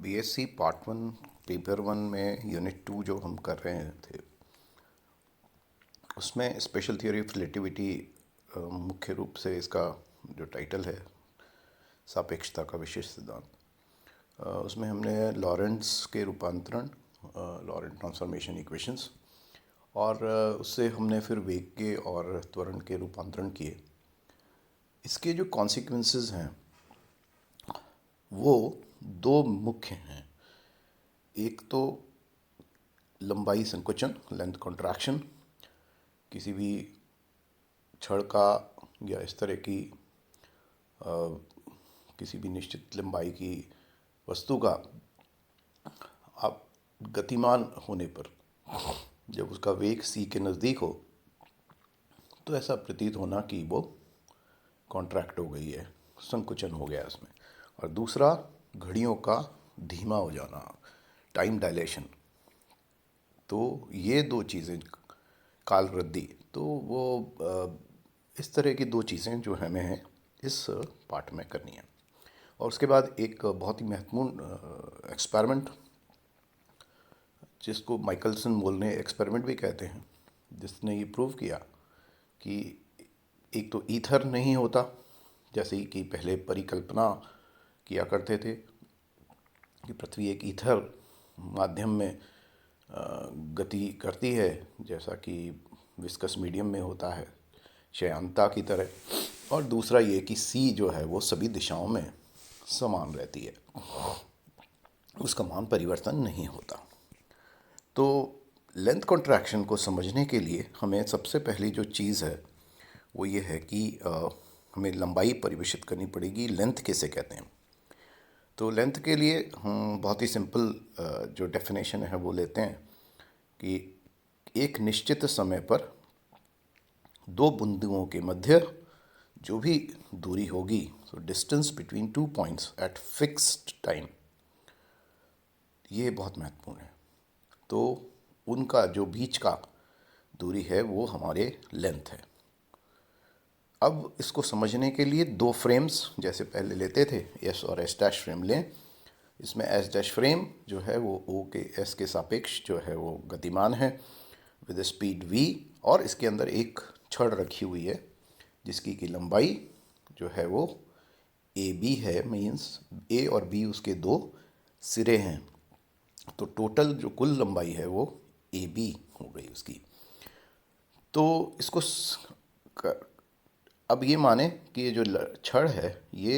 BSc part one paper one में unit to जो हम कर रहे थे उसमें स्पेशल थ्योरी ऑफ रिलेटिविटी मुख्य रूप से इसका जो टाइटल है सापेक्षता का विशेष सिद्धांत, उसमें हमने लॉरेंट्ज़ के रूपांतरण, लॉरेंट ट्रांसफॉर्मेशन इक्वेशंस, और उससे हमने फिर वेग के और त्वरण के रूपांतरण किए। इसके जो कॉन्सिक्वेंसेस हैं वो दो मुख्य हैं। एक तो लंबाई संकुचन, लेंथ कॉन्ट्रैक्शन, किसी भी छड़ का या इस तरह की किसी भी निश्चित लंबाई की वस्तु का आप गतिमान होने पर जब उसका वेग c के नज़दीक हो तो ऐसा प्रतीत होना कि वो कॉन्ट्रैक्ट हो गई है, संकुचन हो गया उसमें। और दूसरा घड़ियों का धीमा हो जाना, टाइम डायलेशन। तो ये दो चीज़ें, काल वृद्धि, तो वो इस तरह की दो चीज़ें जो हमें इस पार्ट में करनी है। और उसके बाद एक बहुत ही महत्वपूर्ण एक्सपेरिमेंट, जिसको माइकलसन मोलने एक्सपेरिमेंट भी कहते हैं, जिसने ये प्रूव किया कि एक तो ईथर नहीं होता, जैसे कि पहले परिकल्पना किया करते थे कि पृथ्वी एक ईथर माध्यम में गति करती है, जैसा कि विस्कस मीडियम में होता है श्यानता की तरह। और दूसरा ये कि सी जो है वो सभी दिशाओं में समान रहती है, उसका मान परिवर्तन नहीं होता। तो लेंथ कॉन्ट्रैक्शन को समझने के लिए हमें सबसे पहली जो चीज़ है वो ये है कि हमें लंबाई परिभाषित करनी पड़ेगी। लेंथ किसे कहते हैं? तो लेंथ के लिए हम बहुत ही सिंपल जो डेफिनेशन है वो लेते हैं कि एक निश्चित समय पर दो बिंदुओं के मध्य जो भी दूरी होगी, तो distance between two points at fixed time, ये बहुत महत्वपूर्ण है। तो उनका जो बीच का दूरी है वो हमारे लेंथ है। अब इसको समझने के लिए दो फ्रेम्स जैसे पहले लेते थे, एस और एस डैश फ्रेम लें। इसमें एस डैश फ्रेम जो है वो ओ के एस के सापेक्ष जो है वो गतिमान है विद स्पीड v, और इसके अंदर एक छड़ रखी हुई है जिसकी की लंबाई जो है वो ए बी है, मीन्स ए और बी उसके दो सिरे हैं। तो टोटल जो कुल लंबाई है वो ए बी हो गई उसकी। तो इसको अब ये माने कि ये जो छड़ है ये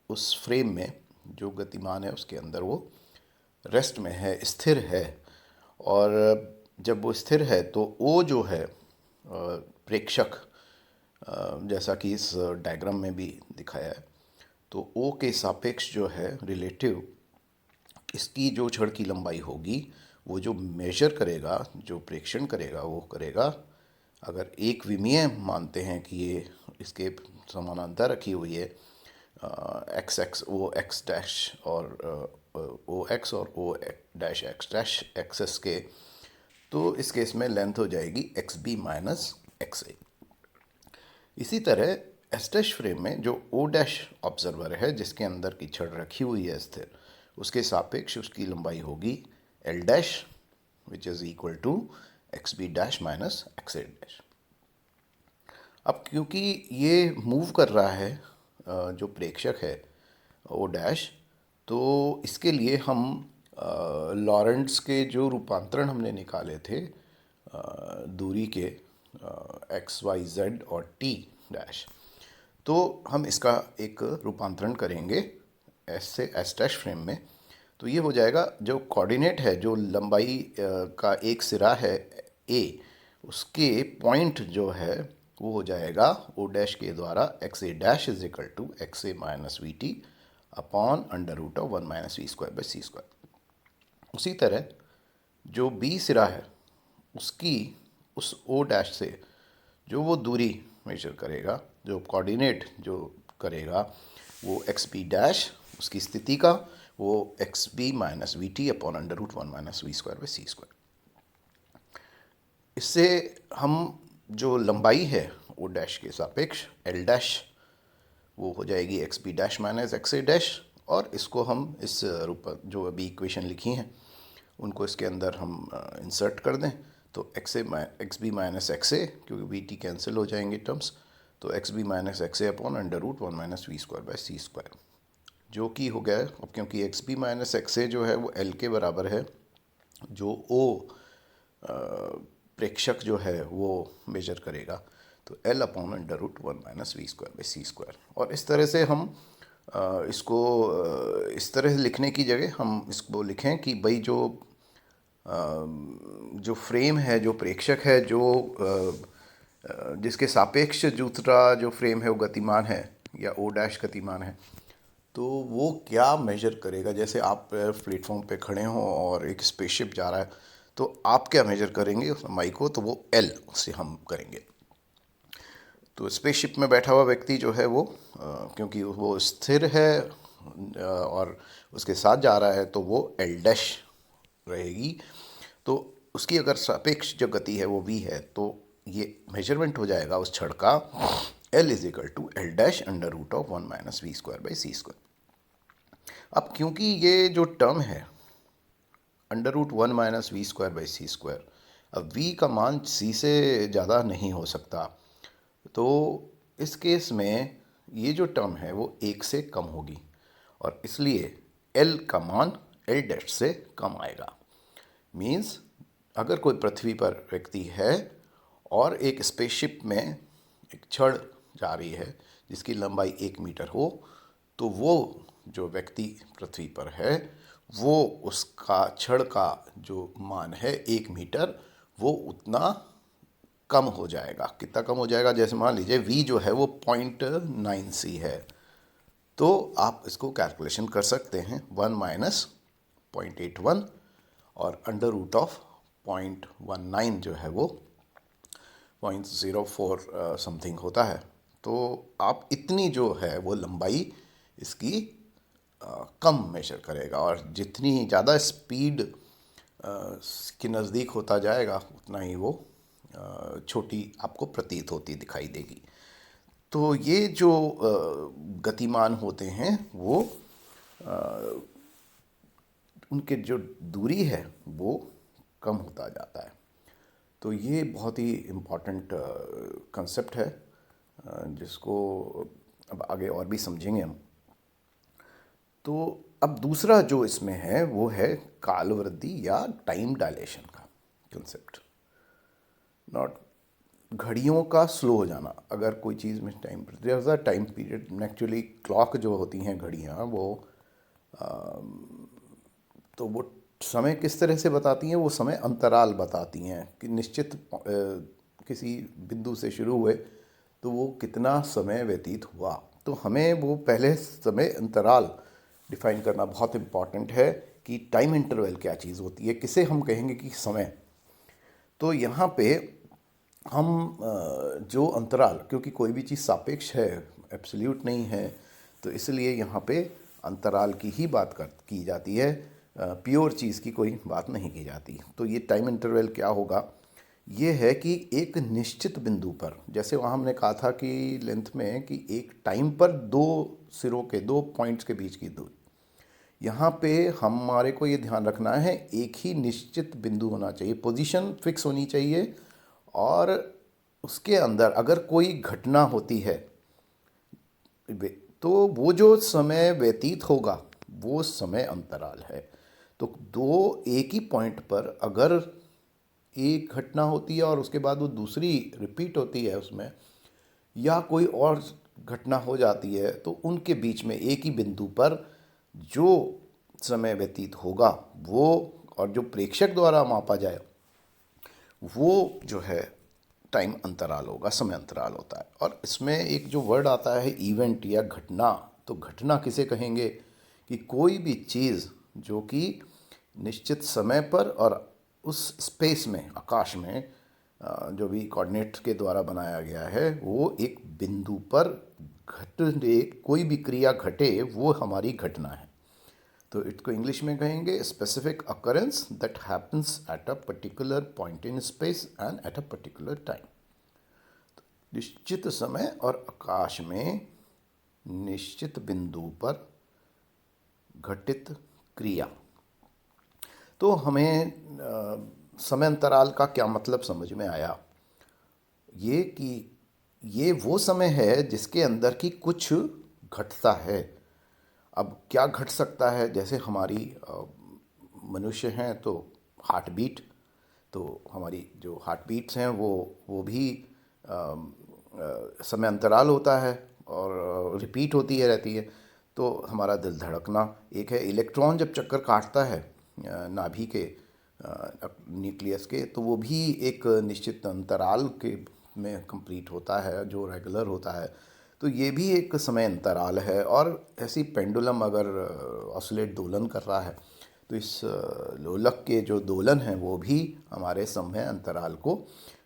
उस फ्रेम में जो गतिमान है उसके अंदर वो रेस्ट में है, स्थिर है। और जब वो स्थिर है तो ओ जो है प्रेक्षक, जैसा कि इस डायग्राम में भी दिखाया है, तो ओ के सापेक्ष जो है रिलेटिव इसकी जो छड़ की लंबाई होगी वो जो मेजर करेगा, जो प्रेक्षण करेगा वो करेगा, अगर एक विमीय मानते हैं कि ये इसके समानांतर रखी हुई है X X O X dash और ओ एक्स और O dash X dash axes के, तो इस केस में लेंथ हो जाएगी X B minus X A. इसी तरह एस डैश फ्रेम में जो ओ डैश ऑब्जर्वर है जिसके अंदर की छड़ रखी हुई है स्थिर, उसके सापेक्ष उसकी लंबाई होगी L dash which is equal to X B dash minus X A dash. अब क्योंकि ये मूव कर रहा है जो प्रेक्षक है ओ डैश, तो इसके लिए हम लॉरेंट्ज़ के जो रूपांतरण हमने निकाले थे दूरी के एक्स वाई जेड और टी डैश, तो हम इसका एक रूपांतरण करेंगे एस से एस डैश फ्रेम में। तो ये हो जाएगा, जो कोऑर्डिनेट है, जो लंबाई का एक सिरा है ए, उसके पॉइंट जो है वो हो जाएगा ओ डैश के द्वारा X A dash is equal to X A minus V T upon under root of 1 minus V square by C square. उसी तरह जो बी सिरा है उसकी उस ओ डैश से जो वो दूरी मेजर करेगा, जो कोऑर्डिनेट जो करेगा वो एक्स बी डैश, उसकी स्थिति का वो X B minus V T upon under root 1 minus V square by C square. इससे हम जो लंबाई है ओ डैश के सापेक्ष एल डैश वो हो जाएगी X B dash minus X A dash, और इसको हम इस रूप जो अभी इक्वेशन लिखी हैं उनको इसके अंदर हम इंसर्ट कर दें। तो X B minus X A, क्योंकि वी टी कैंसिल हो जाएंगे टर्म्स, तो X B minus X A upon under root one minus V square by C square, जो कि हो गया है। अब क्योंकि X B minus X A जो है वो एल के बराबर है, जो ओ प्रेक्षक जो है वो मेजर करेगा, तो L upon under root one minus V square by C square. और इस तरह से हम इसको इस तरह से लिखने की जगह हम इसको लिखें कि भाई जो फ्रेम है, जो प्रेक्षक है, जो जिसके सापेक्ष दूसरा जो फ्रेम है वो गतिमान है या ओ डैश गतिमान है, तो वो क्या मेजर करेगा। जैसे आप प्लेटफॉर्म पे खड़े हों और एक स्पेसशिप जा रहा है, तो आप क्या मेजर करेंगे उस लंबाई को, तो वो एल से हम करेंगे। तो स्पेसशिप में बैठा हुआ व्यक्ति जो है वो क्योंकि वो स्थिर है और उसके साथ जा रहा है, तो वो एल डैश रहेगी। तो उसकी अगर सापेक्ष जो गति है वो v है, तो ये मेजरमेंट हो जाएगा उस छड़ का L is equal to L dash under root of one minus V square by C square. अब क्योंकि ये जो टर्म है under root one minus V square by C square, अब v का मान c से ज़्यादा नहीं हो सकता, तो इस केस में ये जो टर्म है वो एक से कम होगी और इसलिए l का मान l डैश से कम आएगा। मीन्स अगर कोई पृथ्वी पर व्यक्ति है और एक स्पेसशिप में एक छड़ जा रही है जिसकी लंबाई 1 मीटर हो, तो वो जो व्यक्ति पृथ्वी पर है वो उसका छड़ का जो मान है 1 मीटर, वो उतना कम हो जाएगा। कितना कम हो जाएगा, जैसे मान लीजिए v जो है वो 0.9c है, तो आप इसको कैलकुलेशन कर सकते हैं 1 माइनस 0.81 और अंडर रूट ऑफ 0.19 जो है वो 0.04 समथिंग होता है। तो आप इतनी जो है वो लंबाई इसकी कम मेजर करेगा और जितनी ज़्यादा स्पीड के नज़दीक होता जाएगा उतना ही वो छोटी आपको प्रतीत होती दिखाई देगी। तो ये जो गतिमान होते हैं वो उनके जो दूरी है वो कम होता जाता है। तो ये बहुत ही इम्पॉर्टेंट कंसेप्ट है जिसको अब आगे और भी समझेंगे हम। तो अब दूसरा जो इसमें है वो है काल वृद्धि या टाइम डायलेशन का कंसेप्ट। नॉट घड़ियों का स्लो हो जाना, अगर कोई चीज़ में टाइम पीरियड एक्चुअली क्लॉक जो होती हैं घड़ियाँ वो तो वो समय किस तरह से बताती हैं, वो समय अंतराल बताती हैं कि निश्चित किसी बिंदु से शुरू हुए तो वो कितना समय व्यतीत हुआ। तो हमें वो पहले समय अंतराल डिफाइन करना बहुत इम्पॉर्टेंट है कि टाइम इंटरवल क्या चीज़ होती है, किसे हम कहेंगे कि समय। तो यहाँ पे हम जो अंतराल, क्योंकि कोई भी चीज़ सापेक्ष है, एब्सोल्यूट नहीं है, तो इसलिए यहाँ पे अंतराल की ही बात की जाती है, प्योर चीज़ की कोई बात नहीं की जाती। तो ये टाइम इंटरवल क्या होगा, ये है कि एक निश्चित बिंदु पर, जैसे वहाँ हमने कहा था कि लेंथ में कि एक टाइम पर दो सिरों के, दो पॉइंट्स के बीच की दूरी, यहाँ पे हमारे को ये ध्यान रखना है एक ही निश्चित बिंदु होना चाहिए, पोजीशन फिक्स होनी चाहिए और उसके अंदर अगर कोई घटना होती है तो वो जो समय व्यतीत होगा वो समय अंतराल है। तो दो एक ही पॉइंट पर अगर एक घटना होती है और उसके बाद वो दूसरी रिपीट होती है उसमें, या कोई और घटना हो जाती है, तो उनके बीच में एक ही बिंदु पर जो समय व्यतीत होगा वो, और जो प्रेक्षक द्वारा मापा जाए, वो जो है टाइम अंतराल होगा, समय अंतराल होता है। और इसमें एक जो वर्ड आता है इवेंट या घटना, तो घटना किसे कहेंगे कि कोई भी चीज़ जो कि निश्चित समय पर और उस स्पेस में, आकाश में जो भी कोऑर्डिनेट के द्वारा बनाया गया है, वो एक बिंदु पर घटने, कोई भी क्रिया घटे वो हमारी घटना है। तो इसको इंग्लिश में कहेंगे specific occurrence that happens at a particular point in space and at a particular time. निश्चित समय और आकाश में निश्चित बिंदु पर घटित क्रिया। तो हमें समय अंतराल का क्या मतलब समझ में आया, ये कि ये वो समय है जिसके अंदर की कुछ घटता है। अब क्या घट सकता है, जैसे हमारी मनुष्य हैं तो हार्ट बीट, तो हमारी जो हार्ट बीट्स हैं वो भी समय अंतराल होता है और रिपीट होती है रहती है। तो हमारा दिल धड़कना एक है। इलेक्ट्रॉन जब चक्कर काटता है नाभि के न्यूक्लियस के, तो वो भी एक निश्चित अंतराल के में कंप्लीट होता है जो रेगुलर होता है। तो ये भी एक समय अंतराल है। और ऐसी पेंडुलम अगर ऑसिलेट दोलन कर रहा है तो इस लोलक के जो दोलन हैं वो भी हमारे समय अंतराल को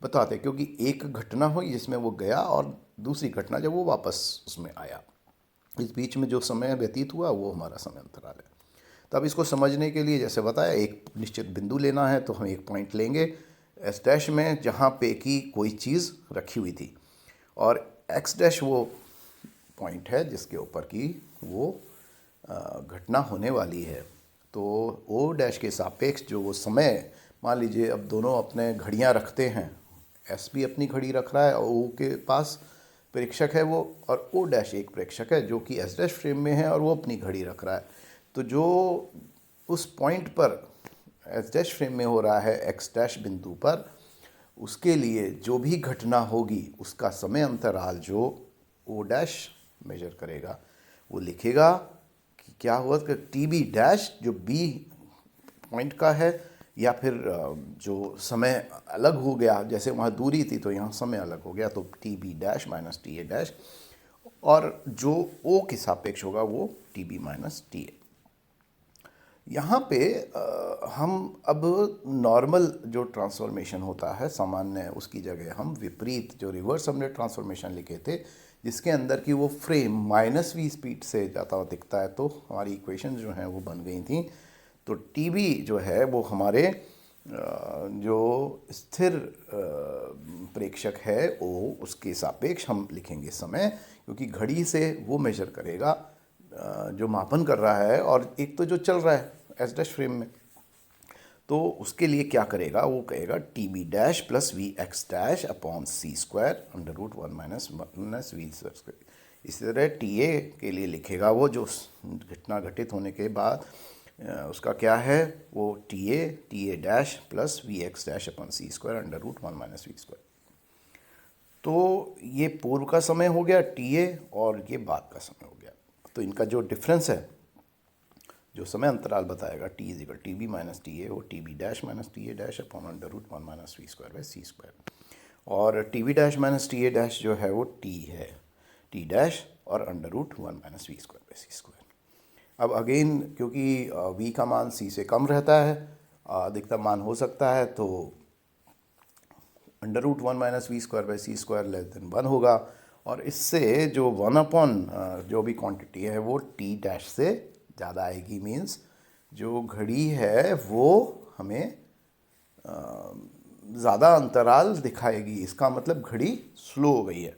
बताते हैं, क्योंकि एक घटना हुई जिसमें वो गया और दूसरी घटना जब वो वापस उसमें आया, इस बीच में जो समय व्यतीत हुआ वो हमारा समय अंतराल है। तो अब इसको समझने के लिए जैसे बताया, एक निश्चित बिंदु लेना है तो हम एक पॉइंट लेंगे एस डैश में जहाँ पे कि कोई चीज़ रखी हुई थी, और एक्स डैश वो पॉइंट है जिसके ऊपर की वो घटना होने वाली है। तो ओ डैश के सापेक्ष जो वो समय, मान लीजिए अब दोनों अपने घड़ियाँ रखते हैं, एस भी अपनी घड़ी रख रहा है और ओ के पास प्रेक्षक है वो, और ओ डैश एक प्रेक्षक है जो कि एस डैश फ्रेम में है और वो अपनी घड़ी रख रहा है। तो जो उस पॉइंट पर एस डैश फ्रेम में हो रहा है एक्स डैश बिंदु पर, उसके लिए जो भी घटना होगी उसका समय अंतराल जो ओ डैश मेजर करेगा वो लिखेगा कि क्या हुआ कि टी बी डैश जो बी पॉइंट का है, या फिर जो समय अलग हो गया, जैसे वहाँ दूरी थी तो यहाँ समय अलग हो गया, तो T B dash minus T A dash, और जो ओ के सापेक्ष होगा वो T B minus T A. यहाँ पे हम अब नॉर्मल जो ट्रांसफॉर्मेशन होता है सामान्य, उसकी जगह हम विपरीत जो रिवर्स हमने ट्रांसफॉर्मेशन लिखे थे जिसके अंदर की वो फ्रेम माइनस वी स्पीड से जाता हुआ दिखता है, तो हमारी इक्वेशन जो हैं वो बन गई थी। तो टी बी जो है वो हमारे जो स्थिर प्रेक्षक है ओ, उसके सापेक्ष हम लिखेंगे समय, क्योंकि घड़ी से वो मेजर करेगा जो मापन कर रहा है, और एक तो जो चल रहा है एस डैश फ्रेम में, तो उसके लिए क्या करेगा, वो कहेगा T B dash plus V X dash upon C square under root 1 minus V square. इसी तरह टी ए के लिए लिखेगा वो जो घटना घटित होने के बाद उसका क्या है, वो T A dash plus V X dash upon C square under root 1 minus V square. तो ये पूर्व का समय हो गया टी ए, और ये बाद का समय हो गया। तो इनका जो डिफरेंस है, जो समय अंतराल बताएगा T is equal T B minus T A, वो T B dash minus T A dash upon under root 1 minus V square by C square. और T B dash minus T A dash जो है वो T है, T dash और under root 1 minus V square by C square. अब again क्योंकि V का मान सी से कम रहता है, अधिकतम मान हो सकता है, तो under root 1 minus V square by C square less than 1 होगा। और इससे जो 1 अपॉन जो भी क्वांटिटी है वो टी डैश से ज़्यादा आएगी। मीन्स जो घड़ी है वो हमें ज़्यादा अंतराल दिखाएगी, इसका मतलब घड़ी स्लो हो गई है।